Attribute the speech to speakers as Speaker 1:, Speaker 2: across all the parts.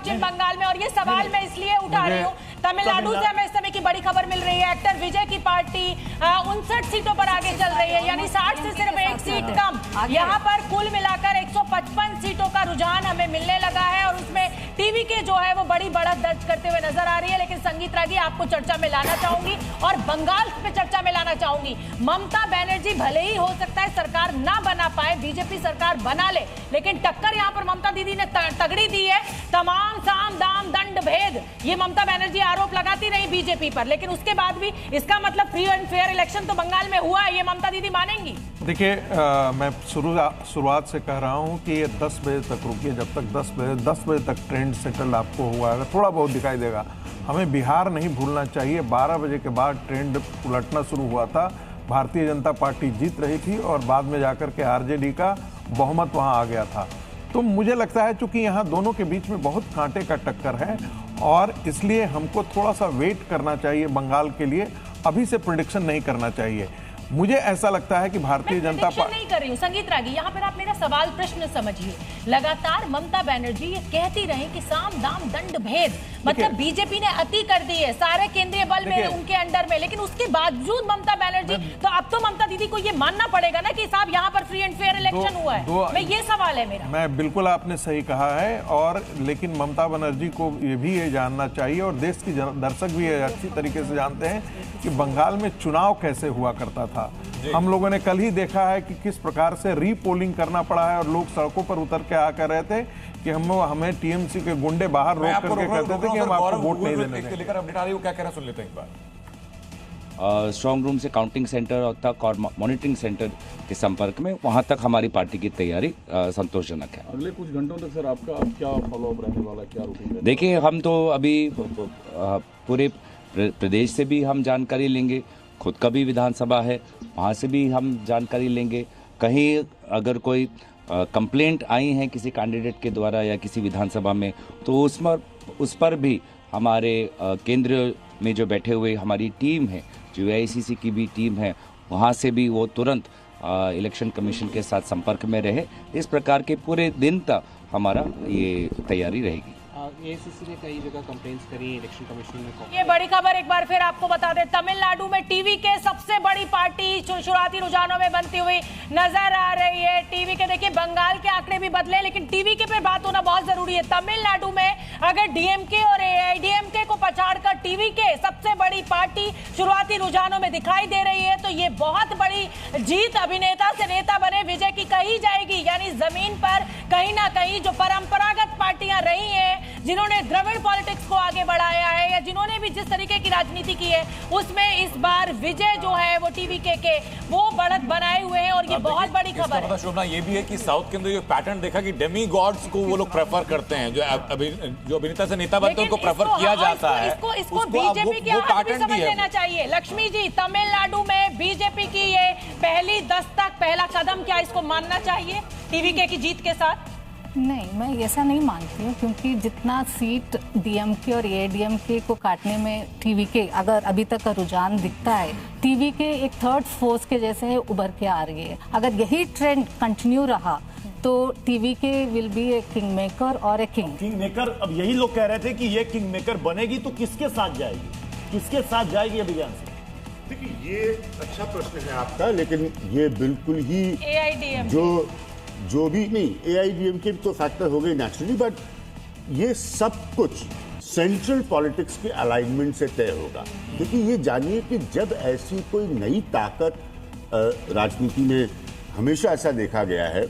Speaker 1: पश्चिम बंगाल में। और ये सवाल मैं इसलिए उठा रही हूँ, तमिलनाडु से हमें इस समय की बड़ी खबर मिल रही है, एक्टर विजय की पार्टी 59 सीटों पर आगे चल रही है, यानी 60 से सिर्फ एक सीट कम। यहाँ पर कुल मिलाकर 155 सीटों का रुझान हमें मिलने लगा है और उसमें टीवी के जो है वो बड़ी बढ़त दर्ज करते हुए नजर आ रही है। लेकिन संगीत रागी आपको चर्चा में लाना चाहूंगी और बंगाल पे चर्चा में लाना चाहूंगी। ममता बनर्जी भले ही हो सकता है सरकार ना बना पाए, बीजेपी सरकार बना ले, लेकिन टक्कर यहाँ पर ममता दीदी ने तगड़ी दी है। तमाम साम दाम दंड भेद ये ममता बनर्जी आरोप लगाती रही बीजेपी पर, लेकिन उसके बाद भी इसका मतलब फ्री एंड फेयर इलेक्शन तो बंगाल में हुआ है, ये ममता दीदी मानेंगी?
Speaker 2: देखिए, मैं शुरुआत से कह रहा हूं कि ये 10 बजे तक रुकिए, जब तक 10 बजे तक ट्रेंड सेटल आपको हुआ है, थोड़ा बहुत दिखाई देगा। हमें बिहार नहीं भूलना चाहिए, 12 बजे के बाद ट्रेंड उलटना शुरू हुआ था, भारतीय जनता पार्टी जीत रही थी और बाद में जाकर के आरजेडी का बहुमत वहां आ गया था। तो मुझे लगता है चूंकि यहाँ दोनों के बीच में बहुत कांटे का टक्कर है और इसलिए हमको थोड़ा सा वेट करना चाहिए बंगाल के लिए, अभी से प्रेडिक्शन नहीं करना चाहिए। मुझे ऐसा लगता है कि भारतीय जनता पार्टी
Speaker 1: नहीं कर रही हूँ। संगीत रागी, यहाँ पर आप मेरा सवाल प्रश्न समझिए। लगातार ममता बनर्जी ये कहती रही कि साम दाम दंड भेद, मतलब बीजेपी ने अति कर दी है, सारे केंद्रीय बल में उनके अंडर में, लेकिन उसके बावजूद ममता बनर्जी, तो अब तो ममता दीदी को ये मानना पड़ेगा ना कि साहब यहाँ पर फ्री एंड फेयर इलेक्शन हुआ है। मैं ये सवाल है मेरा।
Speaker 2: मैं बिल्कुल, आपने सही कहा है, और लेकिन ममता बनर्जी को ये भी ये जानना चाहिए और देश की दर्शक भी अच्छी तरीके से जानते हैं कि बंगाल में चुनाव कैसे हुआ करता था। हम लोगों ने कल ही देखा है कि किस प्रकार से रीपोलिंग करना पड़ा है और लोग सड़कों पर उतर के आ कर रहे थे कि हमें टीएमसी के गुंडे बाहर रोक करके कहते थे कि हम आपको वोट नहीं देने देंगे।
Speaker 3: लेकर अपडेट आ रही है, वो क्या कह रहा है सुन लेते हैं एक बार।
Speaker 4: स्ट्रांग रूम से काउंटिंग सेंटर तक और मॉनिटरिंग सेंटर के संपर्क में, वहां तक हमारी पार्टी की तैयारी संतोषजनक है।
Speaker 5: अगले कुछ घंटों तक सर आपका क्या फॉलोअप रहने वाला है, क्या रूटीन है?
Speaker 4: देखिए, हम तो अभी पूरे प्रदेश से भी हम जानकारी लेंगे, खुद का भी विधानसभा है, वहाँ से भी हम जानकारी लेंगे। कहीं अगर कोई कंप्लेंट आई है किसी कैंडिडेट के द्वारा या किसी विधानसभा में, तो उस पर भी हमारे केंद्र में जो बैठे हुए हमारी टीम है, जो AICC की भी टीम है, वहाँ से भी वो तुरंत इलेक्शन कमीशन के साथ संपर्क में रहे। इस प्रकार के पूरे दिन तक हमारा ये तैयारी रहेगी।
Speaker 6: AICC ने कई जगह कंप्लेंट्स करी इलेक्शन कमीशन में।
Speaker 1: ये बड़ी खबर एक बार फिर आपको बता दें, तमिलनाडु में टीवी के सबसे बड़ी पार्टी शुरुआती रुझानों में बनती हुई नजर आ रही है। टीवी के देखिए बंगाल के आंकड़े भी बदले, लेकिन टीवी के पे बात होना बहुत जरूरी है। तमिलनाडु में अगर DMK और AIDMK को पछाड़कर टीवी के सबसे बड़ी पार्टी शुरुआती रुझानों में दिखाई दे रही है, तो ये बहुत बड़ी जीत अभिनेता से नेता बने विजय की कही जाएगी। यानी जमीन पर कहीं ना कहीं जो परंपरागत पार्टियां रही हैं, जिन्होंने द्रविड़ पॉलिटिक्स को आगे बढ़ाया है या जिन्होंने भी जिस तरीके की राजनीति की है, उसमें इस बार विजय जो है वो TVK के वो बढ़त बनाए हुए हैं और ये बहुत बड़ी खबर है।
Speaker 3: शोभना ये भी है कि साउथ के अंदर जो पैटर्न देखा कि डेमी गॉड्स को वो लोग प्रेफर करते हैं, जो अभिनेता से नेता बनते हैं उनको प्रेफर किया जाता है।
Speaker 1: इसको बीजेपी की आवाज भी समझ लेना चाहिए। लक्ष्मी जी, तमिलनाडु में बीजेपी की ये पहली दस्तक, पहला कदम क्या इसको मानना चाहिए TVK की जीत के साथ?
Speaker 7: नहीं, मैं ऐसा नहीं मानती हूँ, क्योंकि जितना सीट DMK और AIDMK को काटने में TVK अगर अभी तक का रुझान दिखता है, TVK एक थर्ड फोर्स के जैसे उभर के आ रही है। अगर यही ट्रेंड कंटिन्यू रहा तो TVK will be a king maker और ए किंग
Speaker 8: मेकर। अब यही लोग कह रहे थे कि ये किंग मेकर बनेगी तो किसके साथ जाएगी, किसके साथ जाएगी अभियान से?
Speaker 9: देखिए, ये अच्छा प्रश्न है आपका, लेकिन ये बिल्कुल ही
Speaker 1: AIDMK
Speaker 9: जो भी नहीं, AIDMK तो फैक्टर हो गई नेचुरली, बट ये सब कुछ सेंट्रल पॉलिटिक्स के अलाइनमेंट से तय होगा। क्योंकि ये जानिए कि जब ऐसी कोई नई ताकत राजनीति में, हमेशा ऐसा देखा गया है,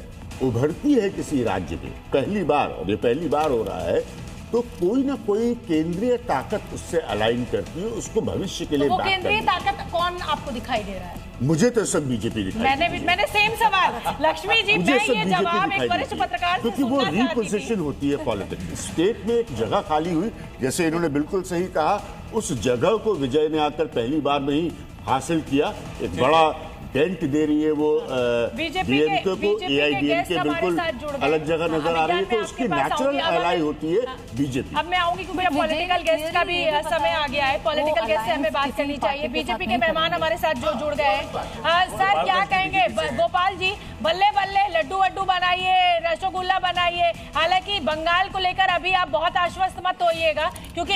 Speaker 9: उभरती है किसी राज्य में पहली बार, और ये पहली बार हो रहा है, तो कोई ना कोई केंद्रीय ताकत उससे अलाइन करती है, उसको भविष्य के लिए।
Speaker 1: तो वो केंद्रीय ताकत कौन आपको दिखाई दे रहा है?
Speaker 9: मुझे तो सब बीजेपी दिखाई।
Speaker 1: मैंने सेम सवाल लक्ष्मी जी, मैं ये जवाब एक वरिष्ठ पत्रकार से
Speaker 9: क्योंकि वो रीपोजिशन होती है पॉलिटिक्स। स्टेट में एक जगह खाली हुई, जैसे इन्होंने बिल्कुल सही कहा, उस जगह को विजय ने आकर पहली बार में ही हासिल किया। एक बड़ा डेंट दे रही है वो
Speaker 1: बीजेपी
Speaker 9: को, AIDMK बिल्कुल अलग जगह नजर आ रही है, तो उसकी नेचुरल एलाई होती है बीजेपी।
Speaker 1: अब मैं आऊंगी क्योंकि पॉलिटिकल गेस्ट का भी समय आ गया है, पॉलिटिकल गेस्ट से हमें बात करनी चाहिए। बीजेपी के मेहमान हमारे साथ जो जुड़ गए हैं, सर क्या कहेंगे? गोपाल जी, बल्ले बल्ले, लड्डू वड्डू बनाइए, रसगुल्ला बनाइए। हालांकि बंगाल को लेकर अभी आप बहुत आश्वस्त मत होइएगा, क्योंकि